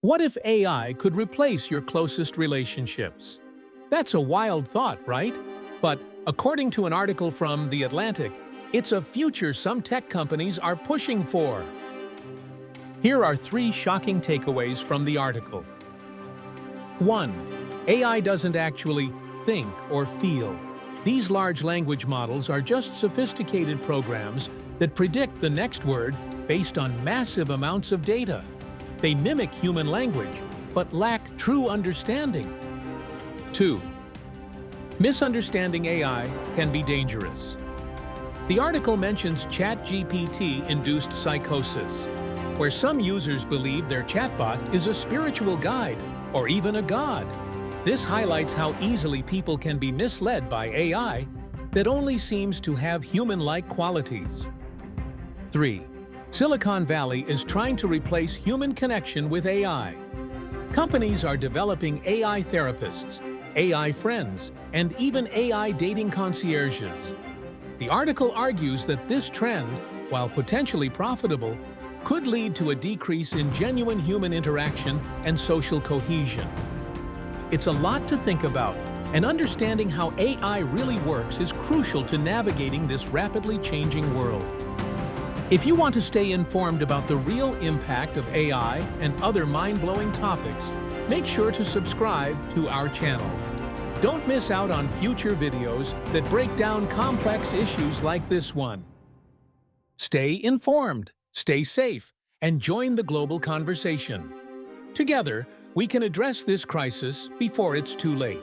What if AI could replace your closest relationships? That's a wild thought, right? But according to an article from The Atlantic, it's a future some tech companies are pushing for. Here are 3 shocking takeaways from the article. 1. AI doesn't actually think or feel. These large language models are just sophisticated programs that predict the next word based on massive amounts of data. They mimic human language, but lack true understanding. 2. Misunderstanding AI can be dangerous. The article mentions ChatGPT-induced psychosis, where some users believe their chatbot is a spiritual guide or even a god. This highlights how easily people can be misled by AI that only seems to have human-like qualities. 3. Silicon Valley is trying to replace human connection with AI. Companies are developing AI therapists, AI friends, and even AI dating concierges. The article argues that this trend, while potentially profitable, could lead to a decrease in genuine human interaction and social cohesion. It's a lot to think about, and understanding how AI really works is crucial to navigating this rapidly changing world. If you want to stay informed about the real impact of AI and other mind-blowing topics, make sure to subscribe to our channel. Don't miss out on future videos that break down complex issues like this one. Stay informed, stay safe, and join the global conversation. Together, we can address this crisis before it's too late.